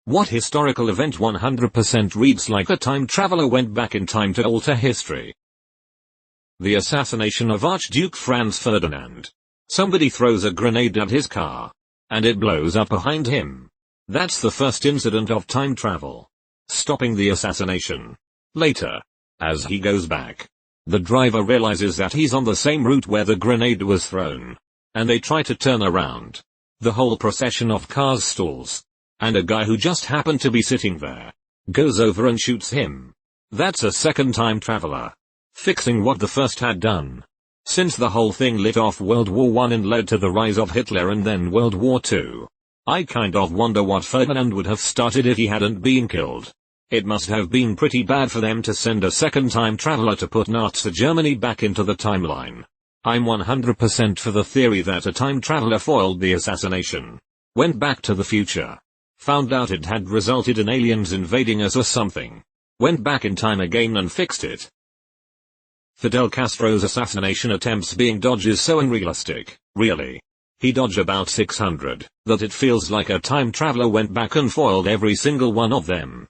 What historical event 100% reads like a time traveler went back in time to alter history? The assassination of Archduke Franz Ferdinand. Somebody throws a grenade at his car, and it blows up behind him. That's the first incident of time travel, stopping the assassination. Later, as he goes back, the driver realizes that he's on the same route where the grenade was thrown, and they try to turn around. The whole procession of cars stalls, and a guy who just happened to be sitting there goes over and shoots him. That's a second time traveler, fixing what the first had done. Since the whole thing lit off World War I and led to the rise of Hitler and then World War II, I kind of wonder what Ferdinand would have started if he hadn't been killed. It must have been pretty bad for them to send a second time traveler to put Nazi Germany back into the timeline. I'm 100% for the theory that a time traveler foiled the assassination, went back to the future, found out it had resulted in aliens invading us or something, went back in time again and fixed it. Fidel Castro's assassination attempts being dodged is so unrealistic, really. He dodged about 600, that it feels like a time traveler went back and foiled every single one of them.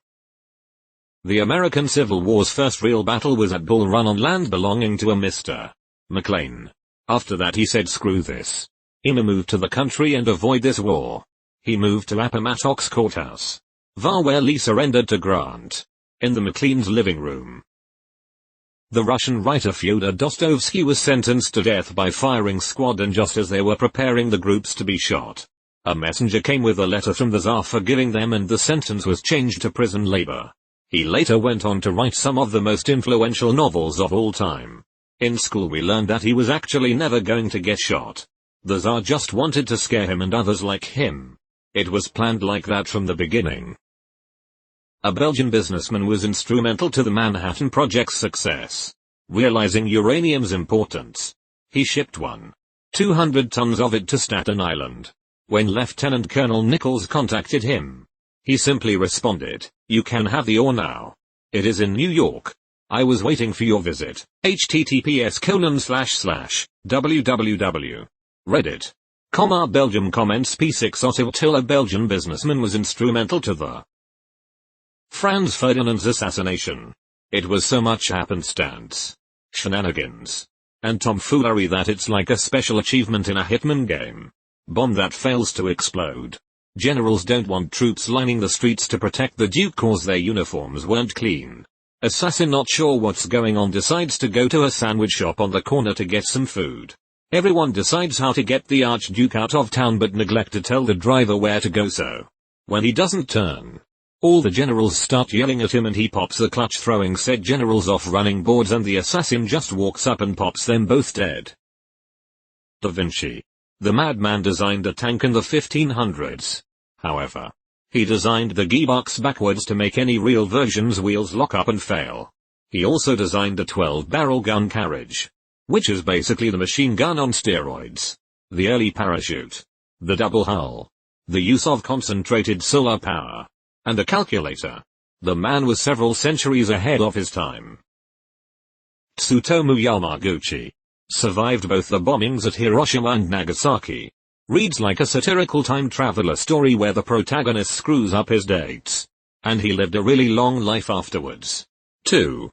The American Civil War's first real battle was at Bull Run on land belonging to a Mr. McLean. After that he said screw this. I'ma move to the country and avoid this war. He moved to Appomattox Courthouse, where Lee surrendered to Grant, in the McLean's living room. The Russian writer Fyodor Dostoevsky was sentenced to death by firing squad, and just as they were preparing the groups to be shot, a messenger came with a letter from the Tsar forgiving them and the sentence was changed to prison labor. He later went on to write some of the most influential novels of all time. In school we learned that he was actually never going to get shot. The Tsar just wanted to scare him and others like him. It was planned like that from the beginning. A Belgian businessman was instrumental to the Manhattan Project's success. Realizing uranium's importance, he shipped 200 tons of it to Staten Island. When Lieutenant Colonel Nichols contacted him, he simply responded, "You can have the ore now. It is in New York. I was waiting for your visit." https://www. Reddit. Belgium comments P6 Ottawa. A Belgian businessman was instrumental to the Franz Ferdinand's assassination. It was so much happenstance, shenanigans, and tomfoolery that it's like a special achievement in a Hitman game. Bomb that fails to explode. Generals don't want troops lining the streets to protect the Duke cause their uniforms weren't clean. Assassin not sure what's going on decides to go to a sandwich shop on the corner to get some food. Everyone decides how to get the Archduke out of town but neglect to tell the driver where to go, so when he doesn't turn, all the generals start yelling at him and he pops the clutch, throwing said generals off running boards, and the assassin just walks up and pops them both dead. Da Vinci. The madman designed a tank in the 1500s. However, he designed the gearbox backwards to make any real version's wheels lock up and fail. He also designed a 12-barrel gun carriage, which is basically the machine gun on steroids. The early parachute, the double hull, the use of concentrated solar power, and a calculator. The man was several centuries ahead of his time. Tsutomu Yamaguchi survived both the bombings at Hiroshima and Nagasaki. Reads like a satirical time traveler story where the protagonist screws up his dates, and he lived a really long life afterwards. 2.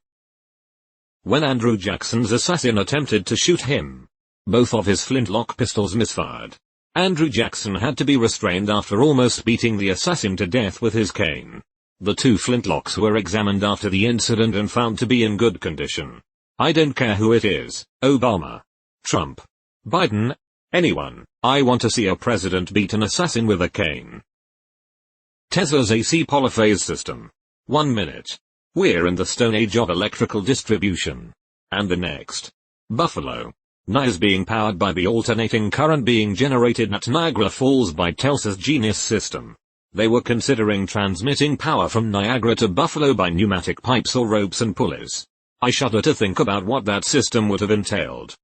When Andrew Jackson's assassin attempted to shoot him, both of his flintlock pistols misfired. Andrew Jackson had to be restrained after almost beating the assassin to death with his cane. The two flintlocks were examined after the incident and found to be in good condition. I don't care who it is, Obama, Trump, Biden, anyone. I want to see a president beat an assassin with a cane. Tesla's AC polyphase system. 1 minute. We're in the Stone Age of electrical distribution. And the next. Buffalo, NI is being powered by the alternating current being generated at Niagara Falls by Telsa's Genius system. They were considering transmitting power from Niagara to Buffalo by pneumatic pipes or ropes and pulleys. I shudder to think about what that system would have entailed.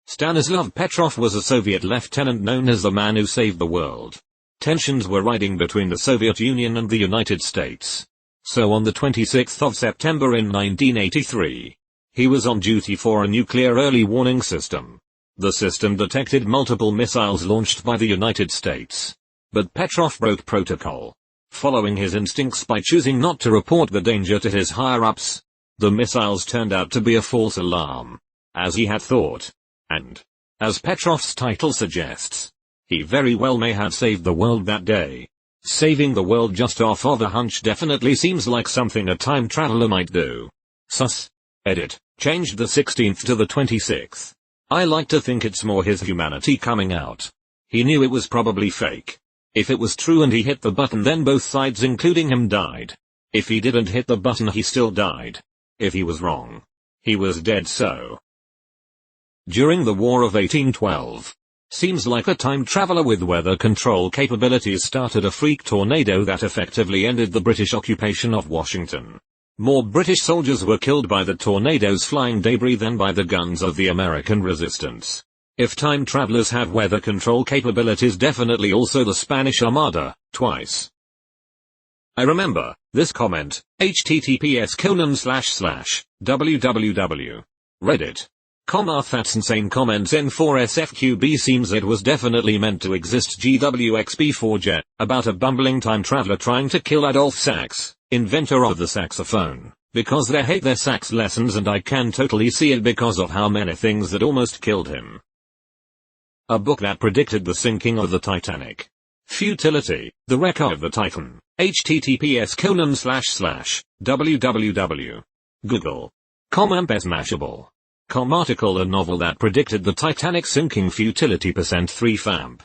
Stanislav Petrov was a Soviet lieutenant known as the man who saved the world. Tensions were riding between the Soviet Union and the United States. So on the 26th of September in 1983, he was on duty for a nuclear early warning system. The system detected multiple missiles launched by the United States. But Petrov broke protocol. following his instincts by choosing not to report the danger to his higher-ups. The missiles turned out to be a false alarm, as he had thought. And, as Petrov's title suggests, he very well may have saved the world that day. Saving the world just off of a hunch definitely seems like something a time traveler might do. Sus. Edit. Changed the 16th to the 26th. I like to think it's more his humanity coming out. He knew it was probably fake. If it was true and he hit the button, then both sides including him died. If he didn't hit the button, he still died. If he was wrong, he was dead. So, during the War of 1812, seems like a time traveler with weather control capabilities started a freak tornado that effectively ended the British occupation of Washington. More British soldiers were killed by the tornado's flying debris than by the guns of the American resistance. If time travelers have weather control capabilities, definitely also the Spanish Armada, twice. I remember this comment, https://www.reddit.com. That's insane comments N4SFQB. Seems it was definitely meant to exist. GWXB4J, about a bumbling time traveler trying to kill Adolf Sax, inventor of the saxophone, because they hate their sax lessons, and I can totally see it because of how many things that almost killed him. A book that predicted the sinking of the Titanic. Futility, The Wreck of the Titan. https://www.google.com. Mashable. Article. A novel that predicted the Titanic sinking. Futility %3 FAMP.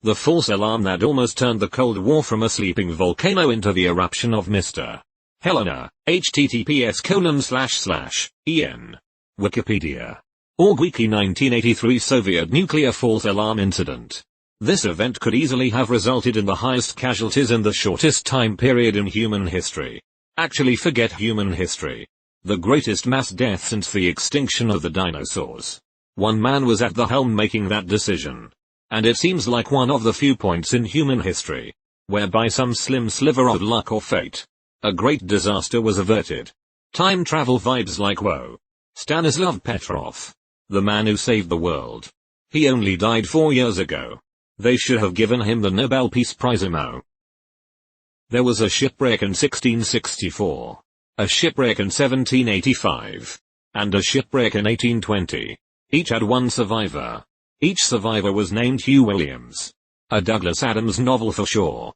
The false alarm that almost turned the Cold War from a sleeping volcano into the eruption of Mr. Helena. https://en. Wikipedia. Org-Wiki. 1983 Soviet nuclear false alarm incident. This event could easily have resulted in the highest casualties in the shortest time period in human history. Actually, forget human history. The greatest mass death since the extinction of the dinosaurs. One man was at the helm making that decision. And it seems like one of the few points in human history, where by some slim sliver of luck or fate, a great disaster was averted. Time travel vibes like whoa. Stanislav Petrov. The man who saved the world. He only died 4 years ago. They should have given him the Nobel Peace Prize. There was a shipwreck in 1664. A shipwreck in 1785. And a shipwreck in 1820. Each had one survivor. Each survivor was named Hugh Williams. A Douglas Adams novel for sure.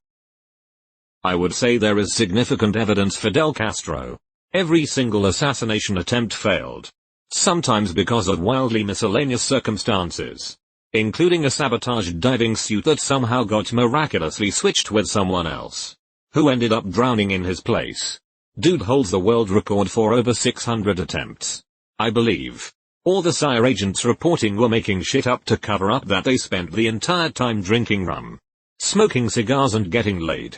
I would say there is significant evidence Fidel Castro. Every single assassination attempt failed. Sometimes because of wildly miscellaneous circumstances, including a sabotaged diving suit that somehow got miraculously switched with someone else, who ended up drowning in his place. Dude holds the world record for over 600 attempts, I believe. All the SIR agents reporting were making shit up to cover up that they spent the entire time drinking rum, smoking cigars and getting laid.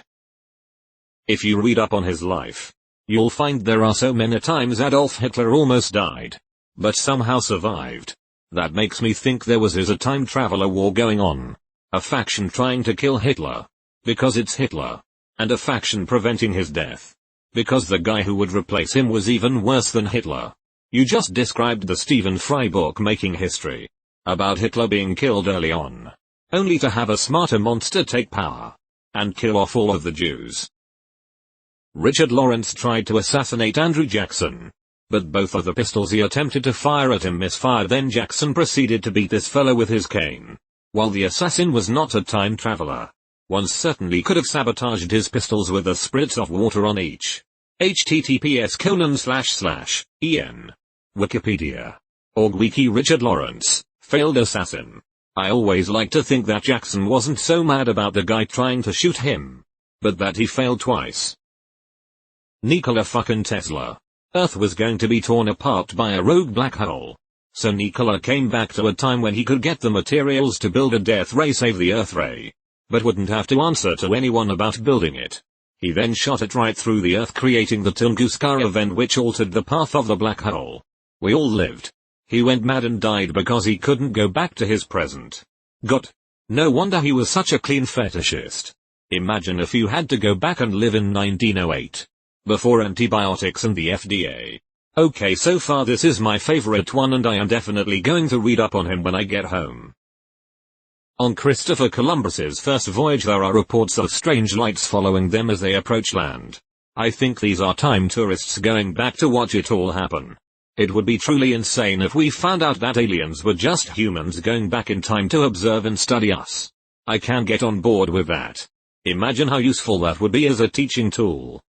If you read up on his life, you'll find there are so many times Adolf Hitler almost died, but somehow survived. That makes me think there was a time traveler war going on. A faction trying to kill Hitler, because it's Hitler, and a faction preventing his death, because the guy who would replace him was even worse than Hitler. You just described the Stephen Fry book Making History, about Hitler being killed early on, only to have a smarter monster take power, and kill off all of the Jews. Richard Lawrence tried to assassinate Andrew Jackson, but both of the pistols he attempted to fire at him misfired. Then Jackson proceeded to beat this fellow with his cane. While the assassin was not a time traveler, one certainly could have sabotaged his pistols with a spritz of water on each. https://en. Wikipedia. Org-Wiki. Richard Lawrence, failed assassin. I always like to think that Jackson wasn't so mad about the guy trying to shoot him, but that he failed twice. Nikola fucking Tesla. Earth was going to be torn apart by a rogue black hole. So Nikola came back to a time when he could get the materials to build a death ray, save the Earth ray, but wouldn't have to answer to anyone about building it. He then shot it right through the Earth, creating the Tunguska event, which altered the path of the black hole. We all lived. He went mad and died because he couldn't go back to his present. God. No wonder he was such a clean fetishist. Imagine if you had to go back and live in 1908. Before antibiotics and the FDA. Okay, so far this is my favorite one, and I am definitely going to read up on him when I get home. On Christopher Columbus's first voyage there are reports of strange lights following them as they approach land. I think these are time tourists going back to watch it all happen. It would be truly insane if we found out that aliens were just humans going back in time to observe and study us. I can get on board with that. Imagine how useful that would be as a teaching tool.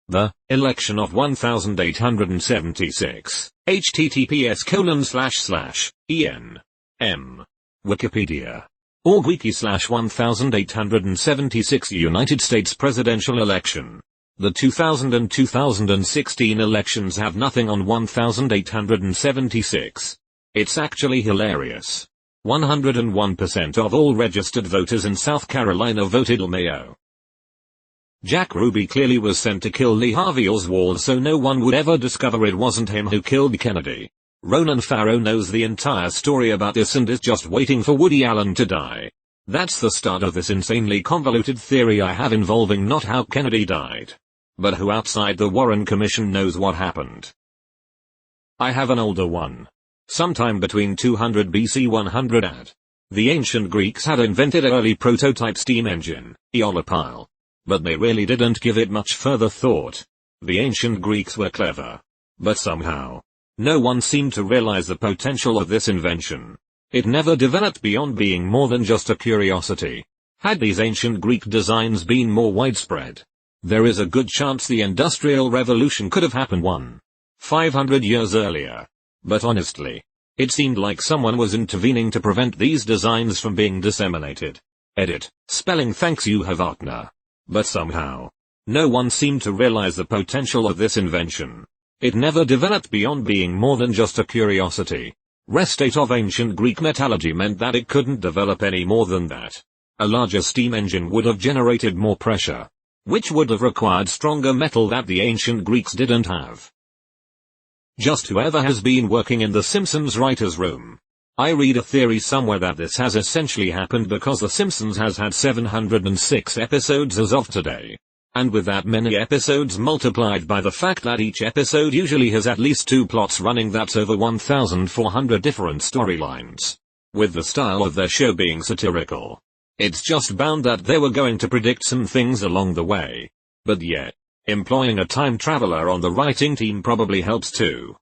The election of 1876. https://en.m. Wikipedia. Org wiki/1876 United States presidential election. The 2000 and 2016 elections have nothing on 1876. It's actually hilarious. 101% of all registered voters in South Carolina voted Mayo. Jack Ruby clearly was sent to kill Lee Harvey Oswald so no one would ever discover it wasn't him who killed Kennedy. Ronan Farrow knows the entire story about this and is just waiting for Woody Allen to die. That's the start of this insanely convoluted theory I have involving not how Kennedy died, but who outside the Warren Commission knows what happened. I have an older one. Sometime between 200 BC 100 AD. The ancient Greeks had invented an early prototype steam engine, Eolipile. But they really didn't give it much further thought. The ancient Greeks were clever. But somehow, no one seemed to realize the potential of this invention. It never developed beyond being more than just a curiosity. Had these ancient Greek designs been more widespread, there is a good chance the Industrial Revolution could have happened 500 years earlier. But honestly, it seemed like someone was intervening to prevent these designs from being disseminated. Edit. Spelling thanks you Havatna. But somehow, no one seemed to realize the potential of this invention. It never developed beyond being more than just a curiosity. Restate of ancient Greek metallurgy meant that it couldn't develop any more than that. A larger steam engine would have generated more pressure, which would have required stronger metal that the ancient Greeks didn't have. Just whoever has been working in the Simpsons writer's room. I read a theory somewhere that this has essentially happened because The Simpsons has had 706 episodes as of today. And with that many episodes multiplied by the fact that each episode usually has at least 2 plots running, that's over 1,400 different storylines. With the style of their show being satirical, it's just bound that they were going to predict some things along the way. But yet, employing a time traveler on the writing team probably helps too.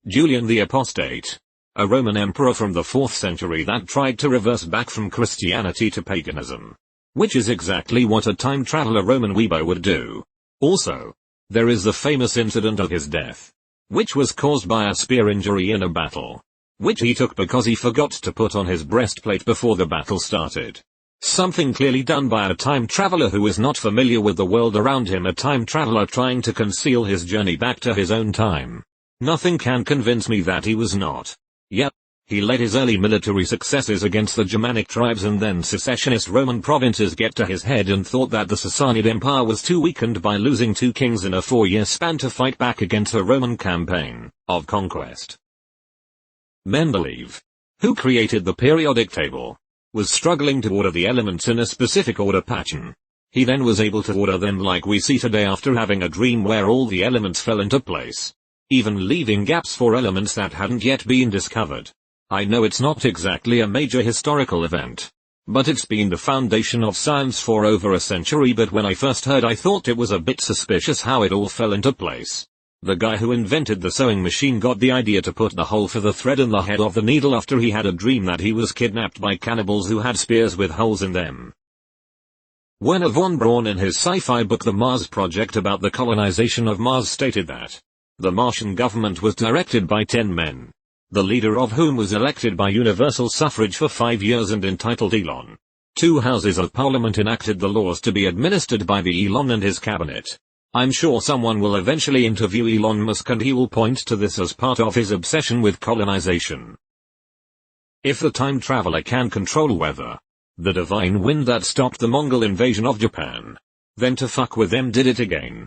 Julian the Apostate. A Roman emperor from the 4th century that tried to reverse back from Christianity to paganism. Which is exactly what a time traveler Roman weebo would do. Also, there is the famous incident of his death, which was caused by a spear injury in a battle, which he took because he forgot to put on his breastplate before the battle started. Something clearly done by a time traveler who is not familiar with the world around him, a time traveler trying to conceal his journey back to his own time. Nothing can convince me that he was not. Yep. He let his early military successes against the Germanic tribes and then secessionist Roman provinces get to his head and thought that the Sassanid Empire was too weakened by losing 2 kings in a 4-year span to fight back against a Roman campaign of conquest. Mendeleev, who created the periodic table, was struggling to order the elements in a specific order pattern. He then was able to order them like we see today after having a dream where all the elements fell into place, even leaving gaps for elements that hadn't yet been discovered. I know it's not exactly a major historical event, but it's been the foundation of science for over a century. But when I first heard, I thought it was a bit suspicious how it all fell into place. The guy who invented the sewing machine got the idea to put the hole for the thread in the head of the needle after he had a dream that he was kidnapped by cannibals who had spears with holes in them. Werner von Braun in his sci-fi book The Mars Project about the colonization of Mars stated that the Martian government was directed by 10 men, the leader of whom was elected by universal suffrage for 5 years and entitled Elon. 2 houses of parliament enacted the laws to be administered by the Elon and his cabinet. I'm sure someone will eventually interview Elon Musk and he will point to this as part of his obsession with colonization. If the time traveler can control weather, the divine wind that stopped the Mongol invasion of Japan, then to fuck with them did it again.